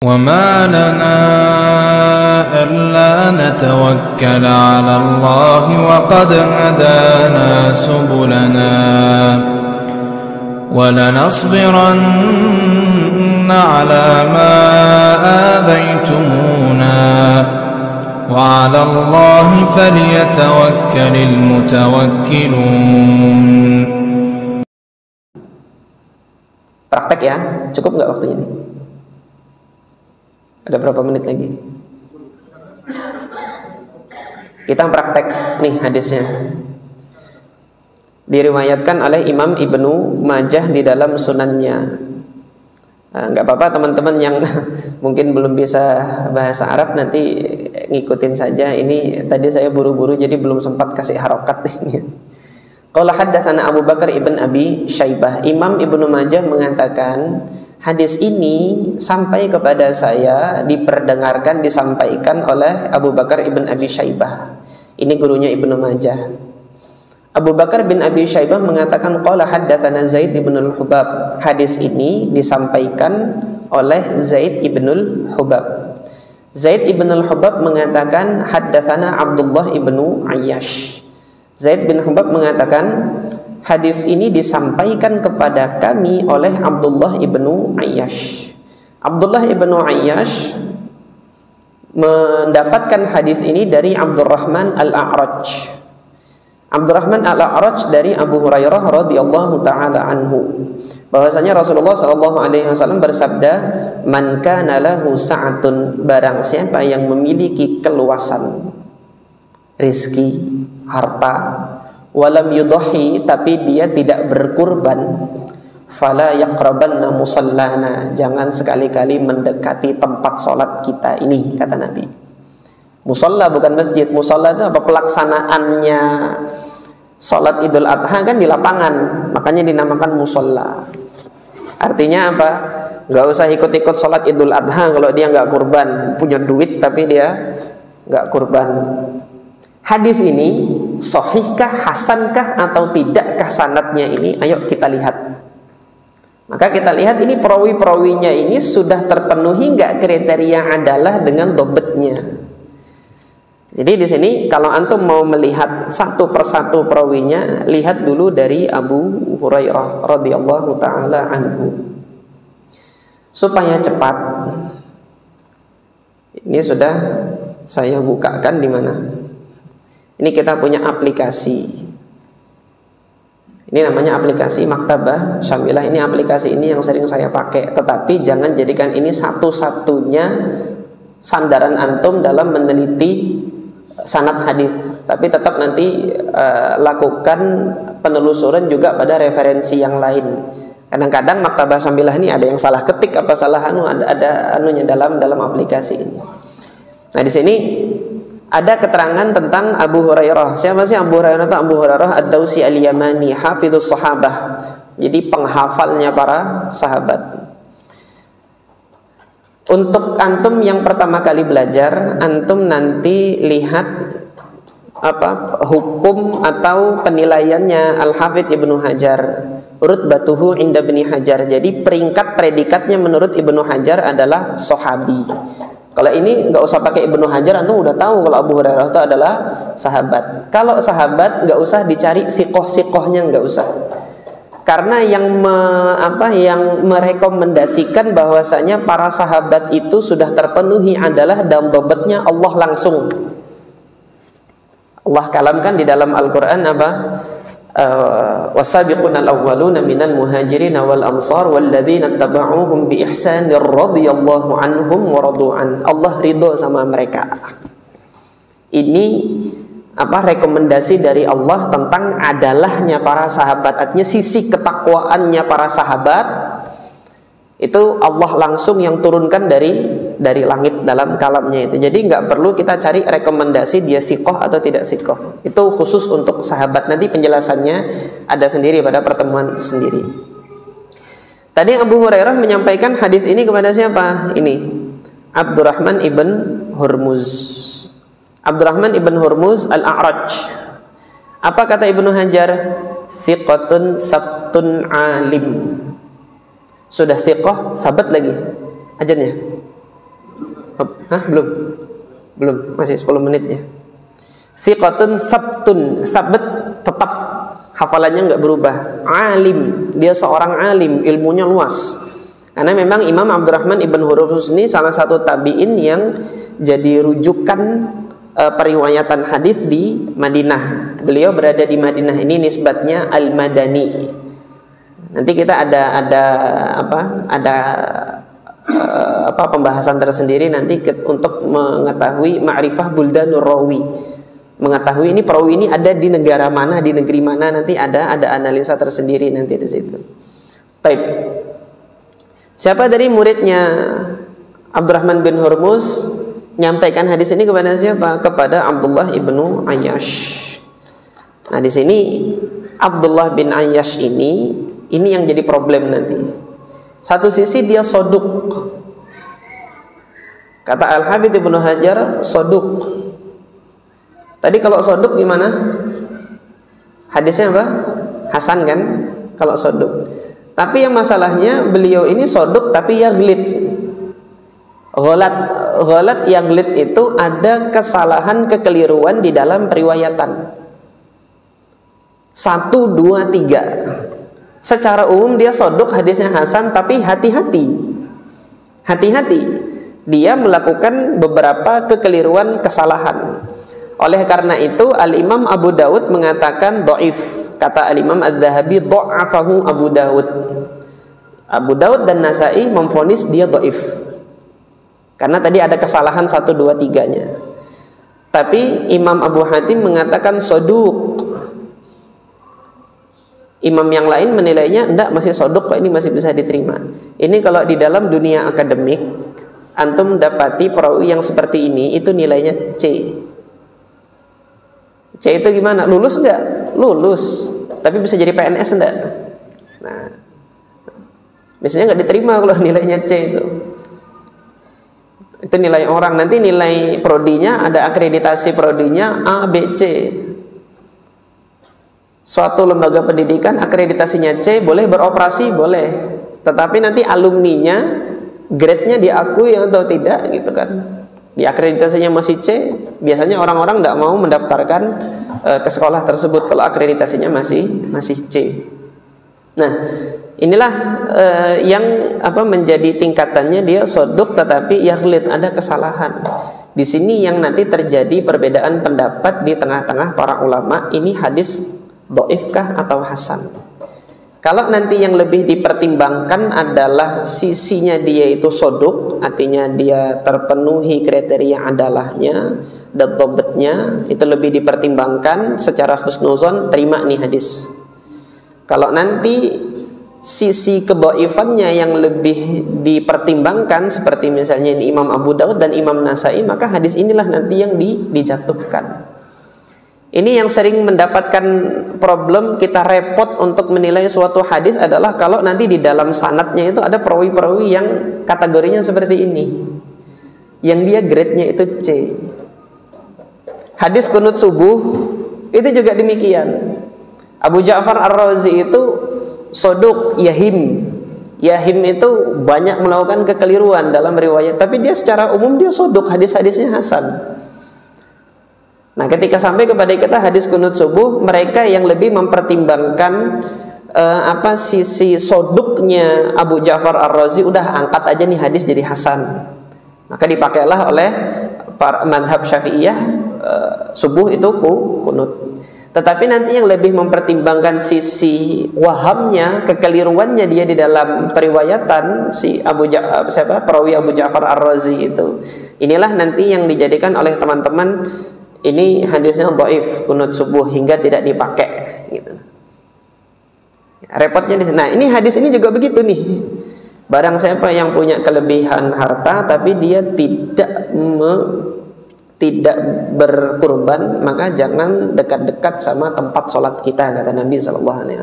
وما لنا ألا نتوكل على الله وقد هدانا سبلنا ولنصبرن على ما آذيتمونا وعلى الله فليتوكل المتوكلون. Praktek ya, cukup nggak waktunya ini? Ada berapa menit lagi? Kita praktek nih hadisnya. Diriwayatkan oleh Imam Ibnu Majah di dalam sunannya. Nggak apa-apa teman-teman yang mungkin belum bisa bahasa Arab, nanti ngikutin saja. Ini tadi saya buru-buru jadi belum sempat kasih harokat. Qala haddatsana Abu Bakar ibn Abi Syaibah. Imam Ibnu Majah mengatakan hadis ini sampai kepada saya, diperdengarkan, disampaikan oleh Abu Bakar ibn Abi Syaibah. Ini gurunya Ibnu Majah. Abu Bakar bin Abi Syaibah mengatakan qala haddatsana Zaid ibn al-Hubab. Hadis ini disampaikan oleh Zaid ibn al-Hubab. Zaid ibn al-Hubab mengatakan haddatsana Abdullah ibn Ayyash. Zaid bin Hubab mengatakan hadis ini disampaikan kepada kami oleh Abdullah ibnu Ayyash. Abdullah ibnu Ayyash mendapatkan hadis ini dari Abdurrahman al-A'raj. Abdurrahman al-A'raj dari Abu Hurairah radhiyallahu taala anhu, bahwasanya Rasulullah sallallahu alaihi wasallam bersabda, "Man kana lahu sa'atun," barang siapa yang memiliki keluasan rizki, harta, walam yudhi, tapi dia tidak berkurban, fala yaqrabanna musallana, jangan sekali-kali mendekati tempat sholat kita ini, kata Nabi. Musalla bukan masjid. Musalla itu apa? Pelaksanaannya sholat Idul Adha kan di lapangan, makanya dinamakan musalla. Artinya apa? Gak usah ikut-ikut sholat Idul Adha kalau dia gak kurban, punya duit tapi dia gak kurban. Hadis ini sahihkah, hasankah atau tidakkah sanadnya ini? Ayo kita lihat. Maka kita lihat ini perawi-perawinya ini sudah terpenuhi nggak kriteria adalah dengan dobetnya. Jadi di sini kalau antum mau melihat satu persatu perawinya, lihat dulu dari Abu Hurairah radhiyallahu taala anhu. Supaya cepat, ini sudah saya bukakan di mana? Ini kita punya aplikasi. Ini namanya aplikasi Maktabah Syamilah. Ini aplikasi ini yang sering saya pakai. Tetapi jangan jadikan ini satu-satunya sandaran antum dalam meneliti sanad hadis. Tapi tetap nanti lakukan penelusuran juga pada referensi yang lain. Kadang-kadang Maktabah Syamilah ini ada yang salah ketik apa salah ada anunya dalam aplikasi ini. Nah di sini ada keterangan tentang Abu Hurairah. Siapa sih Abu Hurairah? Itu Abu Hurairah Ad-Dausi Al-Yamani, hafidzus sahabah. Jadi penghafalnya para sahabat. Untuk antum yang pertama kali belajar, antum nanti lihat apa hukum atau penilaiannya Al-Hafidz Ibnu Hajar. Rutbatuhu inda Ibnu Hajar. Jadi peringkat predikatnya menurut Ibnu Hajar adalah sahabi. Kalau ini nggak usah pakai Ibnu Hajar, antum udah tahu kalau Abu Hurairah itu adalah sahabat. Kalau sahabat nggak usah dicari sikoh-sikohnya, nggak usah. Karena yang merekomendasikan bahwasanya para sahabat itu sudah terpenuhi adalah dalam dobetnya Allah langsung. Allah kalamkan di dalam Al-Quran apa? Wasabiqunal awwaluna minal muhajirin wal ansar walladzina tabauhum bi ihsan radhiyallahu anhum wa radu'an. Allah ridho sama mereka. Ini apa rekomendasi dari Allah tentang adalahnya para sahabat, artinya sisi ketakwaannya para sahabat itu Allah langsung yang turunkan dari langit dalam kalamnya itu. Jadi nggak perlu kita cari rekomendasi dia sikoh atau tidak sikoh. Itu khusus untuk sahabat. Nanti penjelasannya ada sendiri pada pertemuan sendiri. Tadi Abu Hurairah menyampaikan hadis ini kepada siapa? Ini Abdurrahman ibn Hurmuz. Abdurrahman ibn Hurmuz Al-A'raj. Apa kata Ibnu Hajar? Thiqatun sabtun alim. Sudah thiqah, sabat lagi ajarnya. Belum, masih 10 menit ya. Thiqatun sabtun, sabat tetap, hafalannya nggak berubah. Alim, dia seorang alim, ilmunya luas. Karena memang Imam Abdurrahman ibn Hurmuz ini salah satu tabi'in yang jadi rujukan periwayatan hadis di Madinah. Beliau berada di Madinah ini nisbatnya Al-Madani. Nanti kita ada pembahasan tersendiri nanti untuk mengetahui ma'rifah buldanur rawi. Mengetahui ini perawi ini ada di negara mana, di negeri mana, nanti ada analisa tersendiri nanti di situ. Baik. Siapa dari muridnya Abdurrahman bin Hurmuz nyampaikan hadis ini kepada siapa? Kepada Abdullah ibnu Ayyash. Nah, di sini Abdullah bin Ayyash ini yang jadi problem nanti. Satu sisi dia soduk. Kata Al-Hafidz Ibnu Hajar, soduk. Tadi kalau soduk gimana? Hadisnya apa? Hasan kan? Kalau soduk. Tapi yang masalahnya beliau ini soduk tapi yaghlid. Ghalat yaghlid itu ada kesalahan, kekeliruan di dalam periwayatan. 1, 2, 3. Secara umum dia soduk, hadisnya hasan, tapi hati-hati. Dia melakukan beberapa kekeliruan, kesalahan. Oleh karena itu Al-Imam Abu Dawud mengatakan dhaif. Kata Al-Imam Adz-Dzahabi dha'afahu Abu Dawud. Abu Dawud dan Nasa'i memvonis dia dhaif. Karena tadi ada kesalahan 1, 2, 3-nya. Tapi Imam Abu Hatim mengatakan soduk. Imam yang lain menilainya enggak, masih soduk kok, ini masih bisa diterima. Ini kalau di dalam dunia akademik antum dapati perawi yang seperti ini itu nilainya C. C itu gimana? Lulus enggak? Lulus. Tapi bisa jadi PNS enggak? Nah, biasanya enggak diterima kalau nilainya C itu. Itu nilai orang. Nanti nilai prodinya ada akreditasi prodinya A, B, C. Suatu lembaga pendidikan akreditasinya C, boleh beroperasi, boleh. Tetapi nanti alumninya grade-nya diakui atau tidak gitu kan. Di akreditasinya masih C, biasanya orang-orang tidak mau mendaftarkan ke sekolah tersebut kalau akreditasinya masih C. Nah, inilah yang menjadi tingkatannya dia soduk tetapi yaghlid, ada kesalahan. Di sini yang nanti terjadi perbedaan pendapat di tengah-tengah para ulama, ini hadis dhaifkah atau hasan. Kalau nanti yang lebih dipertimbangkan adalah sisinya dia itu soduk, artinya dia terpenuhi kriteria adalahnya dan dhabtnya, itu lebih dipertimbangkan secara husnuzon, terima nih hadis. Kalau nanti sisi kedhaifannya yang lebih dipertimbangkan seperti misalnya ini Imam Abu Dawud dan Imam Nasa'i, maka hadis inilah nanti yang dijatuhkan. Ini yang sering mendapatkan problem, kita repot untuk menilai suatu hadis adalah kalau nanti di dalam sanadnya itu ada perawi-perawi yang kategorinya seperti ini, yang dia grade-nya itu C. Hadis kunut subuh itu juga demikian. Abu Ja'far Ar-Razi itu soduk yahim. Yahim itu banyak melakukan kekeliruan dalam riwayat, tapi dia secara umum dia soduk, hadis-hadisnya hasan. Nah, ketika sampai kepada kita hadis kunut subuh, mereka yang lebih mempertimbangkan sisi soduknya Abu Ja'far Ar-Razi, udah angkat aja nih hadis jadi hasan. Maka dipakailah oleh para madhab Syafi'iyah subuh itu kunut. Tetapi nanti yang lebih mempertimbangkan sisi wahamnya, kekeliruannya dia di dalam periwayatan si perawi Abu Ja'far Ar-Razi itu. Inilah nanti yang dijadikan oleh teman-teman, ini hadisnya dhaif kunut subuh hingga tidak dipakai gitu. Repotnya di sini. Nah, ini hadis ini juga begitu nih. Barang siapa yang punya kelebihan harta tapi dia tidak berkurban, maka jangan dekat-dekat sama tempat sholat kita, kata Nabi SAW.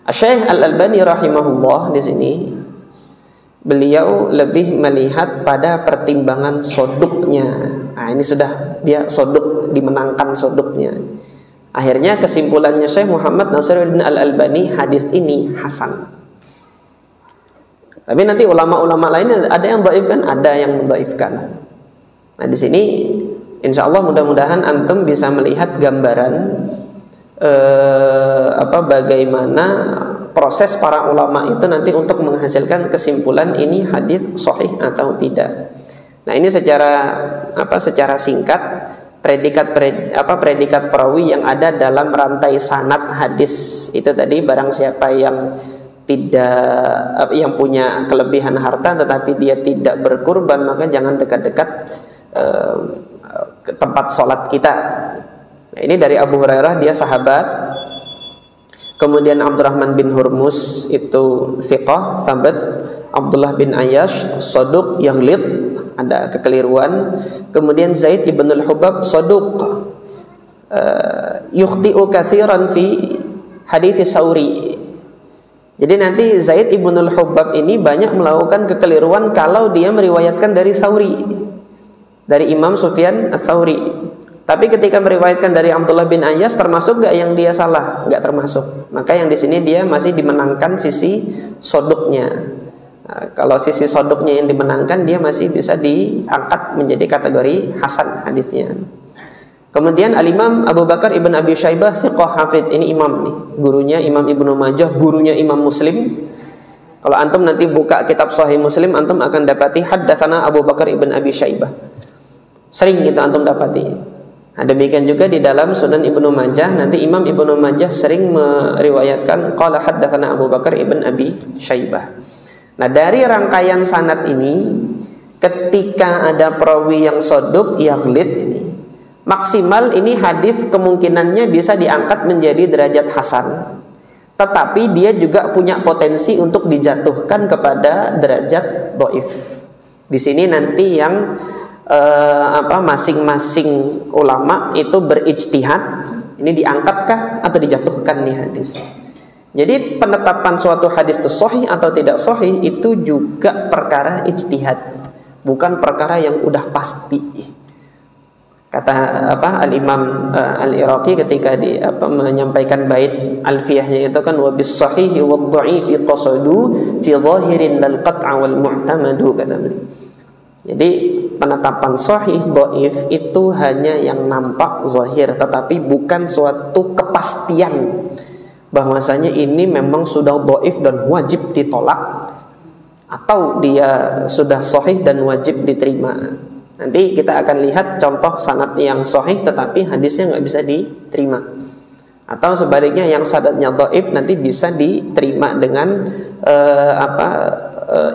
Syekh Al-Albani rahimahullah di sini, beliau lebih melihat pada pertimbangan soduknya. Nah, ini sudah dia soduk, dimenangkan soduknya. Akhirnya kesimpulannya Syekh Muhammad Nasiruddin Al-Albani, hadis ini hasan. Tapi nanti ulama-ulama lain ada yang dhaifkan, ada yang mendhaifkan. Nah, di sini insya Allah mudah-mudahan antum bisa melihat gambaran bagaimana proses para ulama itu nanti untuk menghasilkan kesimpulan ini hadis sahih atau tidak. Nah, ini secara singkat predikat perawi yang ada dalam rantai sanad hadis itu tadi. Barang siapa yang yang punya kelebihan harta tetapi dia tidak berkurban, maka jangan dekat-dekat ke tempat sholat kita. Nah, ini dari Abu Hurairah, dia sahabat. Kemudian Abdurrahman bin Hurmus itu thiqah, sahabat. Abdullah bin Ayyash saduq yaghlid, ada kekeliruan. Kemudian Zaid ibn al-Hubab saduq yukhti'u katsiran fi hadits Sauri. Jadi nanti Zaid ibn al-Hubab ini banyak melakukan kekeliruan kalau dia meriwayatkan dari Sauri, dari Imam Sufyan ats-Tsauri. Tapi ketika meriwayatkan dari Abdullah bin Ayyas, termasuk gak yang dia salah? Gak termasuk. Maka yang di sini dia masih dimenangkan sisi soduknya. Nah, kalau sisi soduknya yang dimenangkan, dia masih bisa diangkat menjadi kategori hasan hadisnya. Kemudian Al-Imam Abu Bakar ibn Abi Syaibah thiqah hafidh, ini imam nih, gurunya Imam Ibnu Majah, gurunya Imam Muslim. Kalau antum nanti buka kitab Sahih Muslim, antum akan dapati haddatsana Abu Bakar ibn Abi Syaibah. Sering kita antum dapati. Nah, demikian juga di dalam Sunan Ibnu Majah, nanti Imam Ibnu Majah sering meriwayatkan qala haddatsana Abu Bakar ibn Abi Syaibah. Nah, dari rangkaian sanad ini, ketika ada perawi yang soduk yaghlid ini, maksimal ini hadis kemungkinannya bisa diangkat menjadi derajat hasan. Tetapi dia juga punya potensi untuk dijatuhkan kepada derajat dhaif. Di sini nanti yang masing-masing ulama itu berijtihad, ini diangkatkah atau dijatuhkan nih hadis. Jadi penetapan suatu hadis itu sahih atau tidak sahih itu juga perkara ijtihad, bukan perkara yang udah pasti. Kata Al-Imam Al-Iraqi ketika menyampaikan bait alfiyahnya itu kan, wa bis sahihi wad dha'ifi qasadu fi zahirin lal qat'a wal mu'tamadu, kata beliau. Jadi penetapan sahih dhaif itu hanya yang nampak zahir, tetapi bukan suatu kepastian bahwasanya ini memang sudah dhaif dan wajib ditolak, atau dia sudah sahih dan wajib diterima. Nanti kita akan lihat contoh sanad yang sahih tetapi hadisnya nggak bisa diterima, atau sebaliknya yang sanadnya dhaif nanti bisa diterima dengan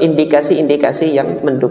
indikasi-indikasi yang mendukung.